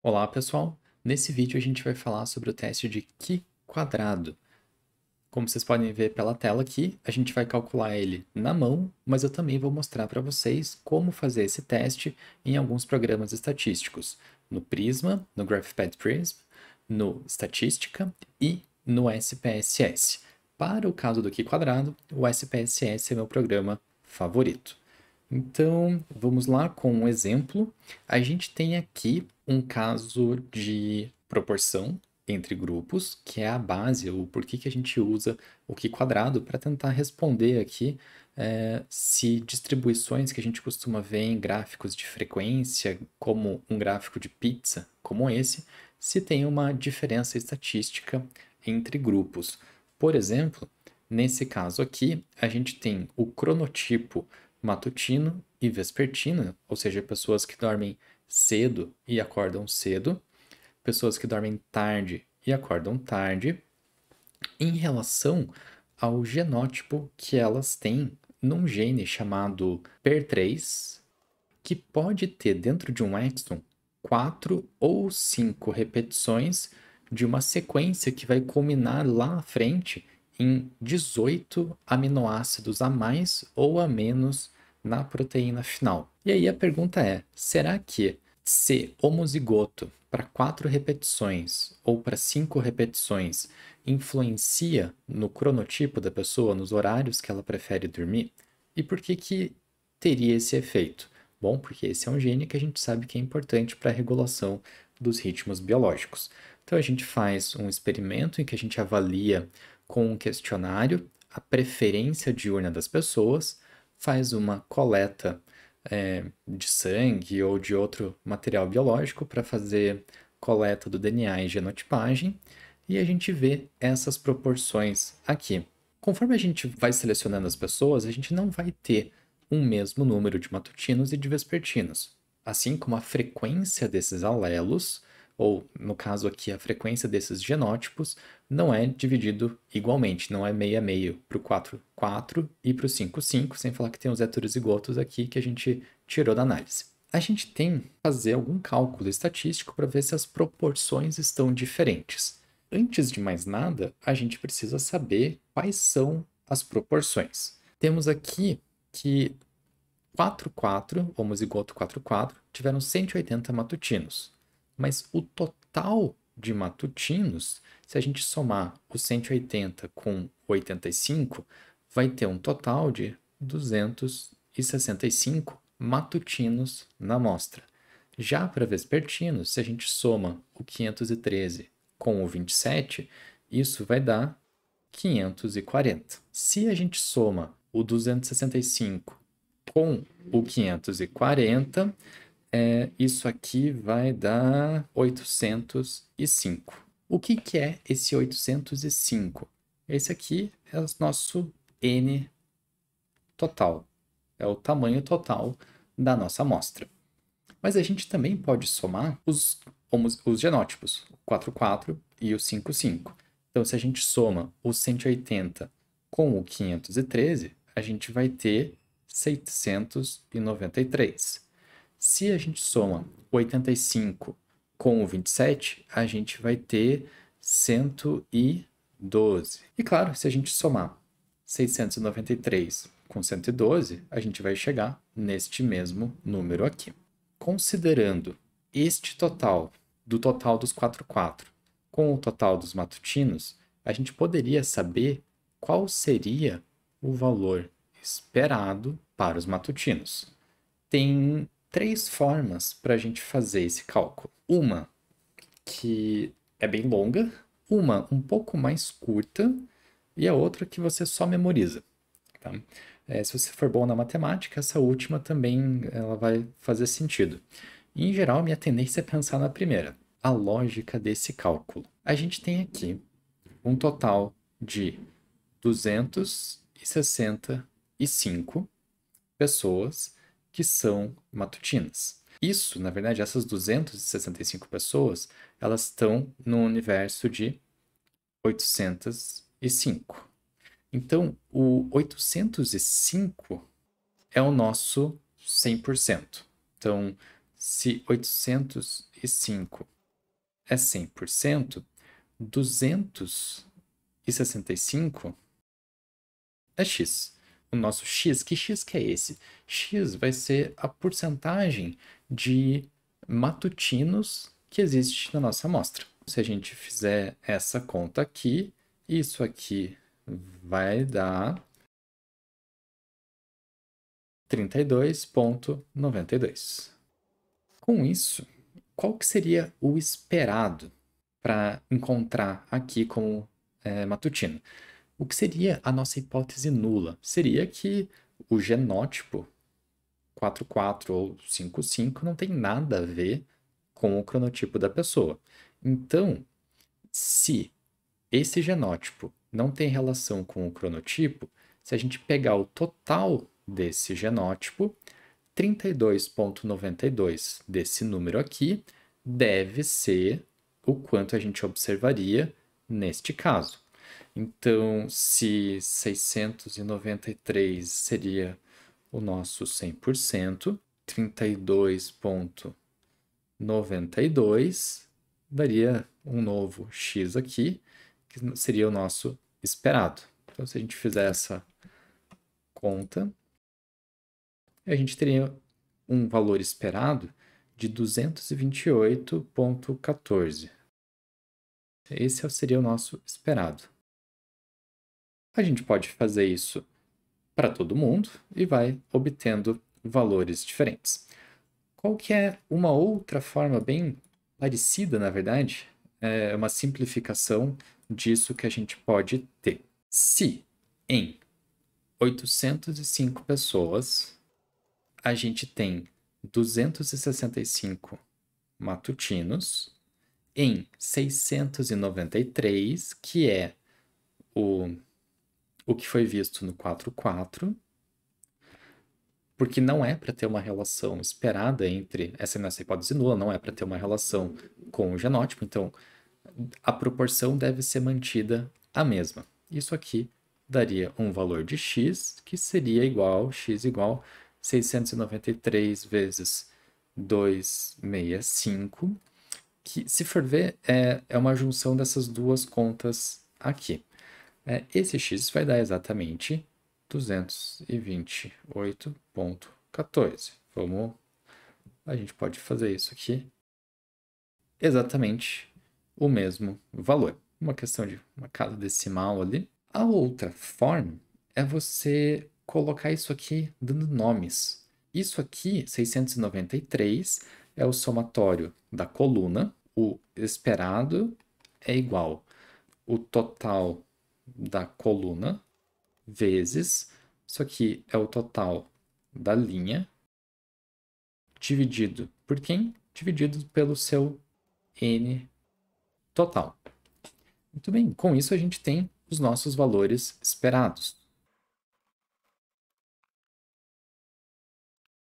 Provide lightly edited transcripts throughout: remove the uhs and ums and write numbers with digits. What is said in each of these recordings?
Olá, pessoal! Nesse vídeo a gente vai falar sobre o teste de Qi quadrado. Como vocês podem ver pela tela aqui, a gente vai calcular ele na mão, mas eu também vou mostrar para vocês como fazer esse teste em alguns programas estatísticos, no Prisma, no GraphPad Prism, no Estatística e no SPSS. Para o caso do Qi quadrado, o SPSS é meu programa favorito. Então, vamos lá com um exemplo. A gente tem aqui um caso de proporção entre grupos, que é a base, o porquê que a gente usa o Qi quadrado para tentar responder aqui se distribuições que a gente costuma ver em gráficos de frequência, como um gráfico de pizza, como esse, se tem uma diferença estatística entre grupos. Por exemplo, nesse caso aqui, a gente tem o cronotipo matutino e vespertino, ou seja, pessoas que dormem cedo e acordam cedo, pessoas que dormem tarde e acordam tarde, em relação ao genótipo que elas têm num gene chamado PER3, que pode ter dentro de um exon 4 ou 5 repetições de uma sequência que vai culminar lá na frente em 18 aminoácidos a mais ou a menos na proteína final. E aí a pergunta é: será que ser homozigoto para 4 repetições ou para 5 repetições influencia no cronotipo da pessoa, nos horários que ela prefere dormir? E por que teria esse efeito? Bom, porque esse é um gene que a gente sabe que é importante para a regulação dos ritmos biológicos. Então a gente faz um experimento em que a gente avalia com um questionário a preferência diurna das pessoas, faz uma coleta de sangue ou de outro material biológico para fazer coleta do DNA e genotipagem, e a gente vê essas proporções aqui. Conforme a gente vai selecionando as pessoas, a gente não vai ter um mesmo número de matutinos e de vespertinos, assim como a frequência desses alelos, ou no caso aqui a frequência desses genótipos, não é dividido igualmente, não é meio a meio para o 4, 4 e para o 5, 5, sem falar que tem os heterozigotos aqui que a gente tirou da análise. A gente tem que fazer algum cálculo estatístico para ver se as proporções estão diferentes. Antes de mais nada, a gente precisa saber quais são as proporções. Temos aqui que 4-4, homozigoto 4-4, tiveram 180 matutinos. Mas o total de matutinos, se a gente somar os 180 com 85, vai ter um total de 265 matutinos na amostra. Já para vespertinos, se a gente soma o 513 com o 27, isso vai dar 540. Se a gente soma o 265 com o 540, isso aqui vai dar 805. O que é esse 805? Esse aqui é o nosso N total, é o tamanho total da nossa amostra. Mas a gente também pode somar os genótipos, o 4,4 e o 5,5. Então, se a gente soma o 180 com o 513, a gente vai ter 693. Se a gente soma o 85 com o 27, a gente vai ter 112. E claro, se a gente somar 693 com 112, a gente vai chegar neste mesmo número aqui. Considerando este total do total dos 4,4 com o total dos matutinos, a gente poderia saber qual seria o valor esperado para os matutinos. Tem 3 formas para a gente fazer esse cálculo. Uma que é bem longa, uma um pouco mais curta e a outra que você só memoriza. Tá? Se você for bom na matemática, essa última também ela vai fazer sentido. E, em geral, minha tendência é pensar na primeira, a lógica desse cálculo. A gente tem aqui um total de 265 pessoas que são matutinas. Isso, na verdade, essas 265 pessoas, elas estão no universo de 805. Então, o 805 é o nosso 100%. Então, se 805 é 100%, 265 é x. O nosso x que é esse? X vai ser a porcentagem de matutinos que existe na nossa amostra. Se a gente fizer essa conta aqui, isso aqui vai dar 32,92. Com isso, qual que seria o esperado para encontrar aqui como matutino? O que seria a nossa hipótese nula? Seria que o genótipo 44 ou 55 não tem nada a ver com o cronotipo da pessoa. Então, se esse genótipo não tem relação com o cronotipo, se a gente pegar o total desse genótipo, 32,92 desse número aqui deve ser o quanto a gente observaria neste caso. Então, se 693 seria o nosso 100%, 32,92 daria um novo x aqui, que seria o nosso esperado. Então, se a gente fizer essa conta, a gente teria um valor esperado de 228,14. Esse seria o nosso esperado. A gente pode fazer isso para todo mundo e vai obtendo valores diferentes. Qual que é uma outra forma bem parecida, na verdade? É uma simplificação disso que a gente pode ter. Se em 805 pessoas a gente tem 265 matutinos, em 693, que é o que foi visto no 4,4, porque não é para ter uma relação esperada entre essa nessa hipótese nula, não é para ter uma relação com o genótipo, então a proporção deve ser mantida a mesma. Isso aqui daria um valor de x, que seria igual, x igual 693 vezes 265, que, se for ver, é uma junção dessas duas contas aqui. Esse x vai dar exatamente 228,14. A gente pode fazer isso aqui. Exatamente o mesmo valor. Uma questão de uma casa decimal ali. A outra forma é você colocar isso aqui dando nomes. Isso aqui, 693, é o somatório da coluna. O esperado é igual o total da coluna vezes, isso aqui é o total da linha, dividido por quem? Dividido pelo seu n total. Muito bem, com isso a gente tem os nossos valores esperados.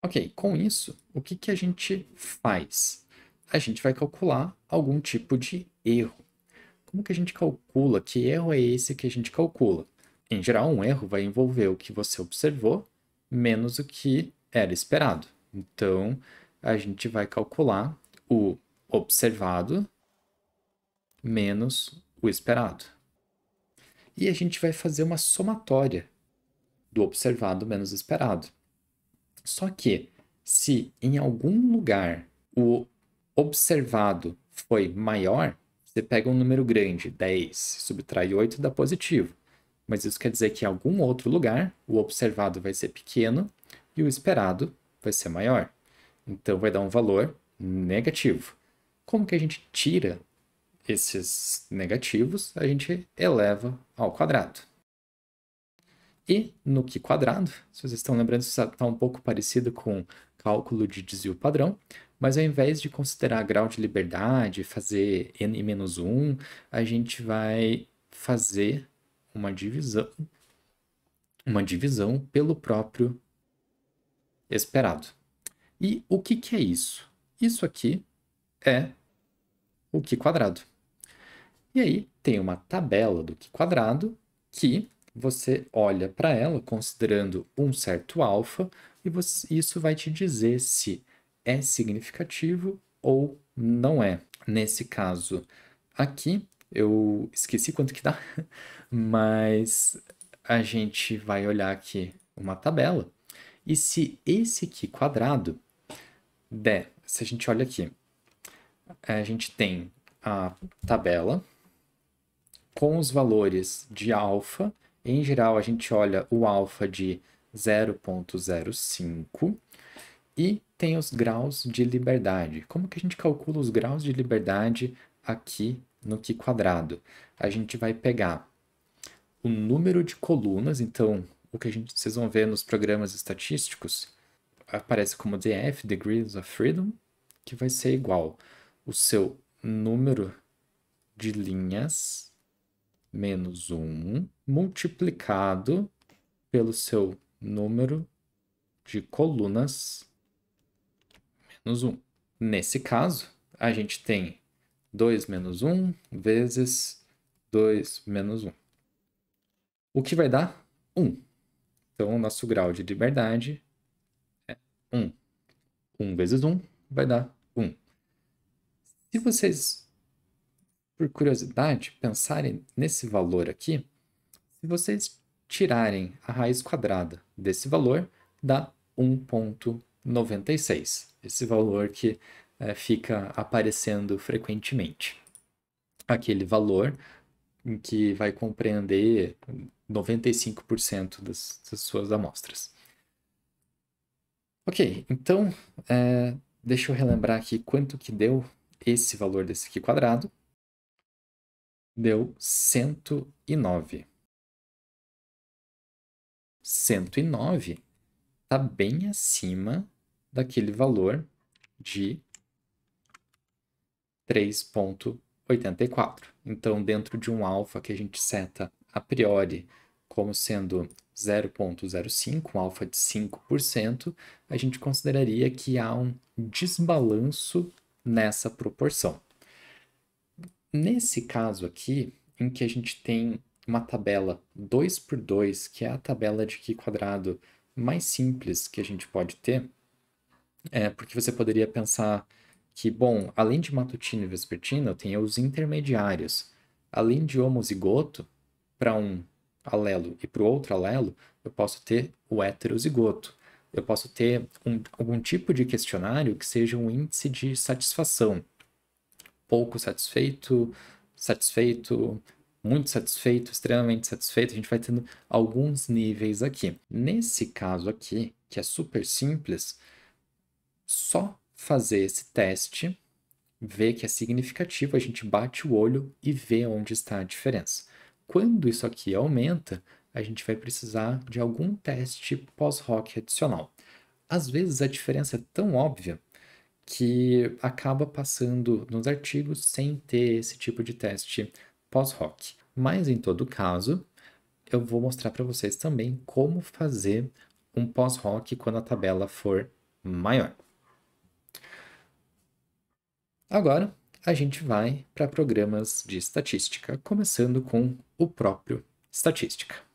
Ok, com isso, o que a gente faz? A gente vai calcular algum tipo de erro. Como que a gente calcula? Que erro é esse que a gente calcula? Em geral, um erro vai envolver o que você observou menos o que era esperado. Então, a gente vai calcular o observado menos o esperado. E a gente vai fazer uma somatória do observado menos o esperado. Só que, se em algum lugar o observado foi maior, você pega um número grande, 10, subtrai 8 dá positivo. Mas isso quer dizer que em algum outro lugar o observado vai ser pequeno e o esperado vai ser maior. Então vai dar um valor negativo. Como que a gente tira esses negativos? A gente eleva ao quadrado. E no Q quadrado, se vocês estão lembrando, isso está um pouco parecido com cálculo de desvio padrão, mas ao invés de considerar grau de liberdade, fazer n-1, a gente vai fazer uma divisão pelo próprio esperado. E o que é isso? Isso aqui é o Q quadrado. E aí tem uma tabela do Q quadrado que você olha para ela considerando um certo alfa e isso vai te dizer se é significativo ou não é. Nesse caso aqui, eu esqueci quanto que dá, mas a gente vai olhar aqui uma tabela. E se esse aqui quadrado der, se a gente olha aqui, a gente tem a tabela com os valores de alfa. Em geral, a gente olha o alfa de 0,05 e tem os graus de liberdade. Como que a gente calcula os graus de liberdade aqui no Q quadrado? A gente vai pegar o número de colunas, então o que vocês vão ver nos programas estatísticos aparece como df, degrees of freedom, que vai ser igual o seu número de linhas menos 1 multiplicado pelo seu número de colunas menos 1. Nesse caso, a gente tem 2 menos 1 vezes 2 menos 1. O que vai dar 1. Então, o nosso grau de liberdade é 1. 1 vezes 1 vai dar 1. Se vocês, por curiosidade, pensarem nesse valor aqui, se vocês tirarem a raiz quadrada desse valor, dá 1,96. Esse valor que fica aparecendo frequentemente. Aquele valor em que vai compreender 95% das suas amostras. Ok, então deixa eu relembrar aqui quanto que deu esse valor desse aqui quadrado. Deu 109. 109 está bem acima daquele valor de 3,84. Então, dentro de um alfa que a gente seta a priori como sendo 0,05, um alfa de 5%, a gente consideraria que há um desbalanço nessa proporção. Nesse caso aqui, em que a gente tem uma tabela 2 por 2, que é a tabela de Q quadrado mais simples que a gente pode ter, porque você poderia pensar que, bom, além de matutino e vespertino, eu tenho os intermediários. Além de homozigoto, para um alelo e para o outro alelo, eu posso ter o heterozigoto. Eu posso ter algum tipo de questionário que seja um índice de satisfação. Pouco satisfeito, satisfeito, muito satisfeito, extremamente satisfeito. A gente vai tendo alguns níveis aqui. Nesse caso aqui, que é super simples, só fazer esse teste, ver que é significativo, a gente bate o olho e vê onde está a diferença. Quando isso aqui aumenta, a gente vai precisar de algum teste pós-hoc adicional. Às vezes a diferença é tão óbvia que acaba passando nos artigos sem ter esse tipo de teste pós-hoc. Mas em todo caso, eu vou mostrar para vocês também como fazer um pós-hoc quando a tabela for maior. Agora, a gente vai para programas de estatística, começando com o próprio estatística.